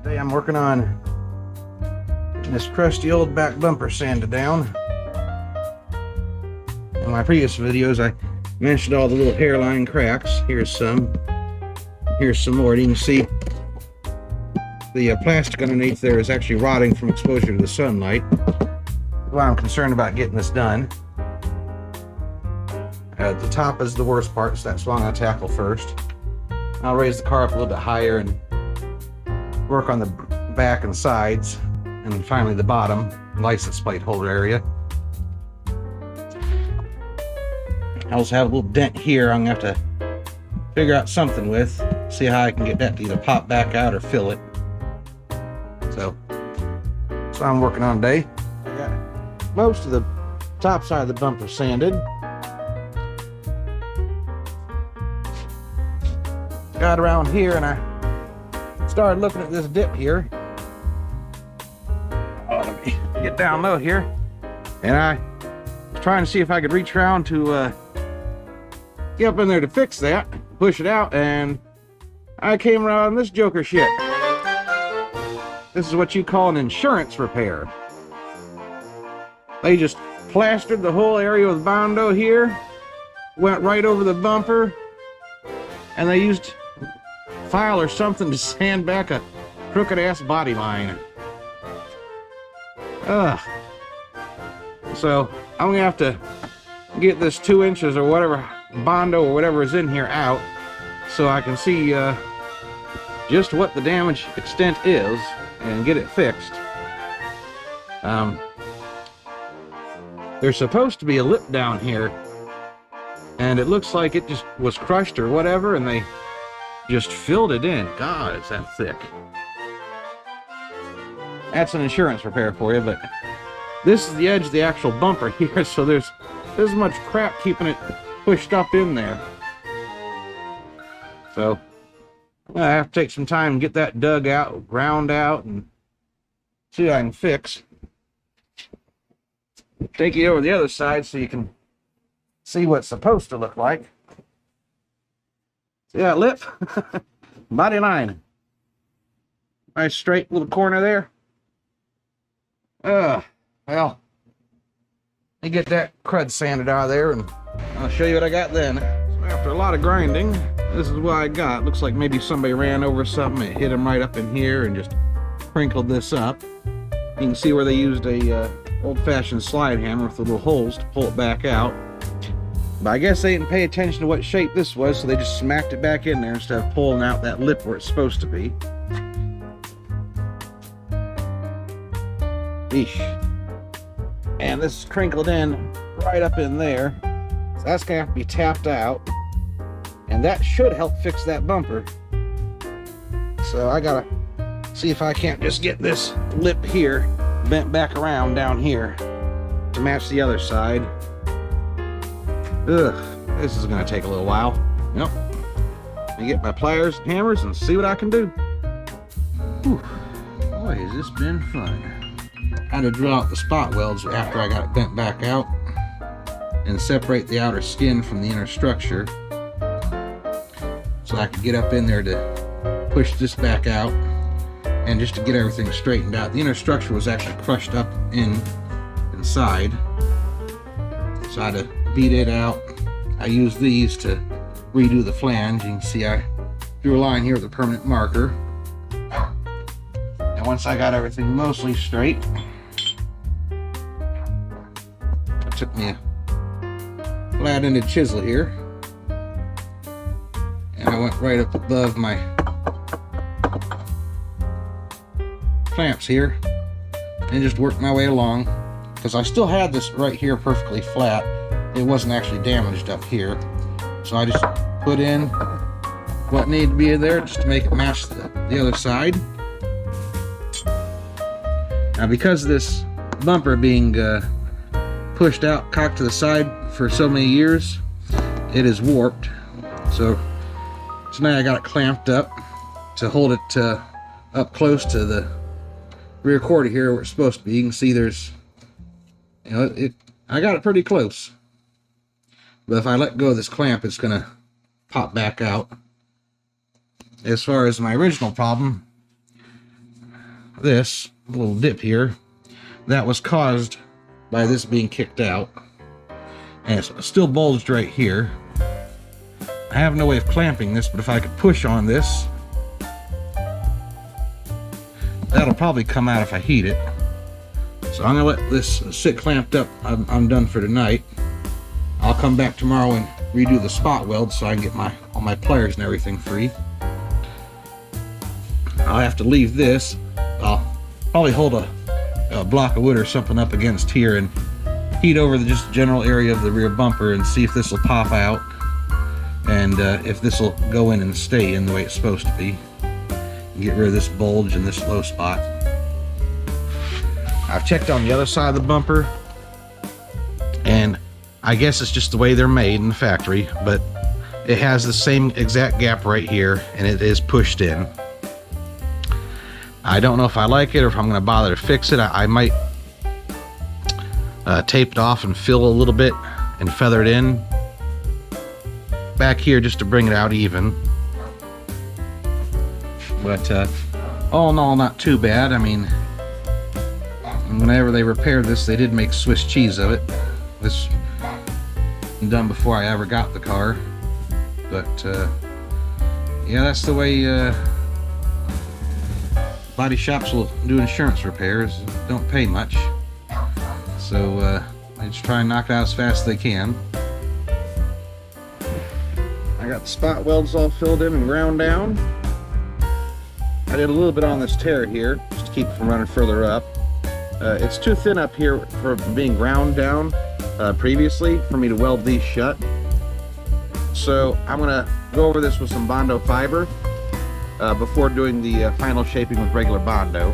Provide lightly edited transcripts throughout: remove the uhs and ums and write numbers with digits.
Today I'm working on this crusty old back bumper sanded down. In my previous videos I mentioned all the little hairline cracks. Here's some more. You can see the plastic underneath there is actually rotting from exposure to the sunlight. That's why I'm concerned about getting this done. The top is the worst part, so that's what I'm going to tackle first. I'll raise the car up a little bit higher and work on the back and sides, and finally the bottom license plate holder area. I also have a little dent here I'm going to have to figure out something with, see how I can get that to either pop back out or fill it. So that's what I'm working on today. I got most of the top side of the bumper sanded. Got around here and I started looking at this dip here. Oh, let me get down low here. And I was trying to see if I could reach around to get up in there to fix that, push it out, and I came around this joker shit. This is what you call an insurance repair. They just plastered the whole area with Bondo here, went right over the bumper, and they used file or something to sand back a crooked ass body line. So I'm gonna have to get this 2 inches or whatever Bondo or whatever is in here out so I can see just what the damage extent is and get it fixed. There's supposed to be a lip down here, and it looks like it just was crushed or whatever, and they just filled it in. God, it's that thick. That's an insurance repair for you, but this is the edge of the actual bumper here, so there's this much crap keeping it pushed up in there. So I have to take some time and get that dug out, ground out, and see what I can fix. Take you over the other side so you can see what it's supposed to look like. See that lip? Body line. Nice straight little corner there. Well, let me get that crud sanded out of there and I'll show you what I got then. So after a lot of grinding, this is what I got. Looks like maybe somebody ran over something. It hit them right up in here and just crinkled this up. You can see where they used a old-fashioned slide hammer with the little holes to pull it back out. But I guess they didn't pay attention to what shape this was, so they just smacked it back in there instead of pulling out that lip where it's supposed to be. Eesh. And this is crinkled in right up in there. So that's going to have to be tapped out. And that should help fix that bumper. So I got to see if I can't just get this lip here bent back around down here to match the other side. Ugh, this is going to take a little while. Yep. Let me get my pliers and hammers and see what I can do. Whew. Boy, has this been fun. I had to drill out the spot welds after I got it bent back out and separate the outer skin from the inner structure so I could get up in there to push this back out and just to get everything straightened out. The inner structure was actually crushed up inside, so I had to beat it out. I used these to redo the flange. You can see I drew a line here with a permanent marker. And once I got everything mostly straight, it took me a flat-ended chisel here, and I went right up above my clamps here and just worked my way along, because I still had this right here perfectly flat. It wasn't actually damaged up here, so I just put in what needed to be there just to make it match the other side. Now, because of this bumper being pushed out, cocked to the side for so many years, it is warped. So now I got it clamped up to hold it up close to the rear quarter here where it's supposed to be. You can see there's, I got it pretty close. But if I let go of this clamp, it's going to pop back out. As far as my original problem, this little dip here, that was caused by this being kicked out, and it's still bulged right here. I have no way of clamping this, but if I could push on this, that'll probably come out if I heat it. So I'm gonna let this sit clamped up. I'm done for tonight. I'll come back tomorrow and redo the spot weld so I can get all my pliers and everything free. I'll have to leave this. I'll probably hold a block of wood or something up against here and heat over the just general area of the rear bumper and see if this will pop out and if this will go in and stay in the way it's supposed to be. Get rid of this bulge and this low spot. I've checked on the other side of the bumper, and I guess it's just the way they're made in the factory, but it has the same exact gap right here, and it is pushed in. I don't know if I like it or if I'm going to bother to fix it. I might tape it off and fill a little bit and feather it in back here just to bring it out even. But all in all, not too bad. I mean, whenever they repaired this, they did make Swiss cheese of it. This was done before I ever got the car. But yeah, that's the way body shops will do insurance repairs. Don't pay much, so they just try and knock it out as fast as they can. I got the spot welds all filled in and ground down. I did a little bit on this tear here just to keep it from running further up. It's too thin up here for being ground down previously for me to weld these shut. So I'm gonna go over this with some Bondo fiber before doing the final shaping with regular Bondo.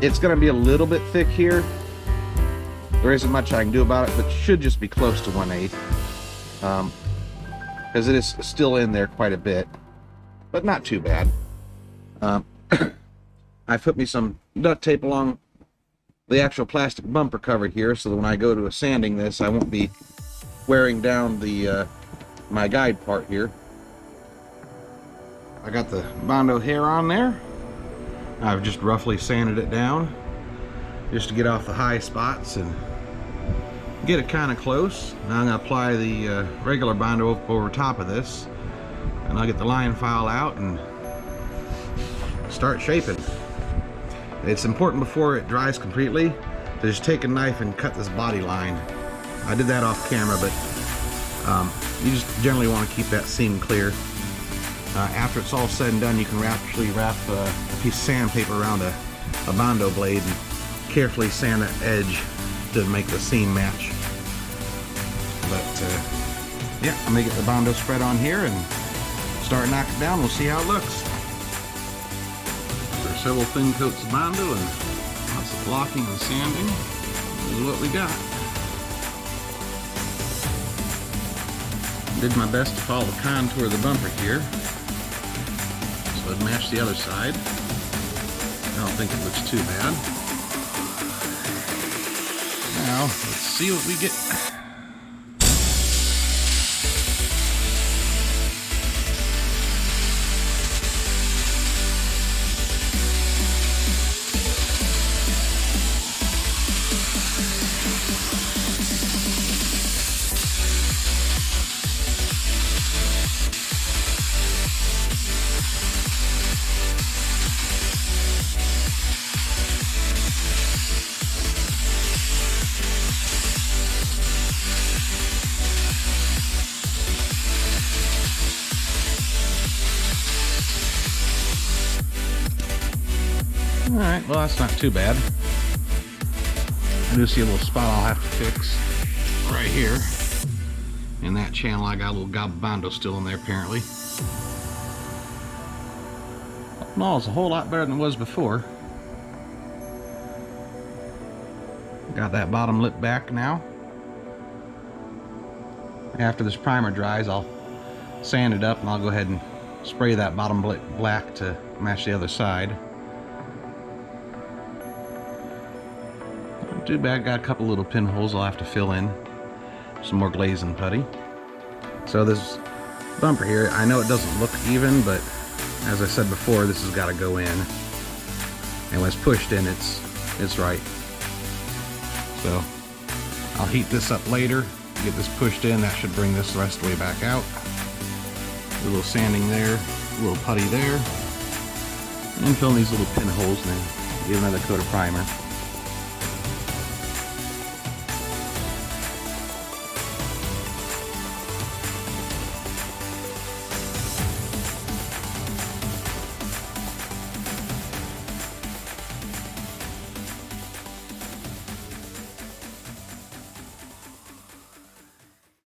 It's gonna be a little bit thick here. There isn't much I can do about it, but it should just be close to 1/8, because it is still in there quite a bit, but not too bad. I put me some duct tape along the actual plastic bumper cover here, so that when I go to sanding this, I won't be wearing down the my guide part here. I got the Bondo hair on there. I've just roughly sanded it down just to get off the high spots and get it kind of close. Now I'm going to apply the regular Bondo over top of this, and I'll get the line file out and start shaping. It's important before it dries completely to just take a knife and cut this body line. I did that off camera, but you just generally want to keep that seam clear. After it's all said and done, you can actually wrap a piece of sandpaper around a Bondo blade and carefully sand that edge to make the seam match. But yeah, I'm gonna get the Bondo spread on here and start knocking it down. We'll see how it looks. There's several thin coats of Bondo and lots of blocking and sanding. This is what we got. Did my best to follow the contour of the bumper here, so it'd match the other side. I don't think it looks too bad. Now, let's see what we get. Alright, well that's not too bad. I do see a little spot I'll have to fix right here. In that channel I got a little gob of Bondo still in there apparently. No, it's a whole lot better than it was before. Got that bottom lip back now. After this primer dries, I'll sand it up and I'll go ahead and spray that bottom lip black to match the other side. Not too bad, got a couple little pinholes I'll have to fill in. Some more glazing putty. So this bumper here, I know it doesn't look even, but as I said before, this has got to go in. And when it's pushed in, it's right. So I'll heat this up later, get this pushed in. That should bring this the rest of the way back out. A little sanding there, a little putty there. And fill in these little pinholes and then give another coat of primer.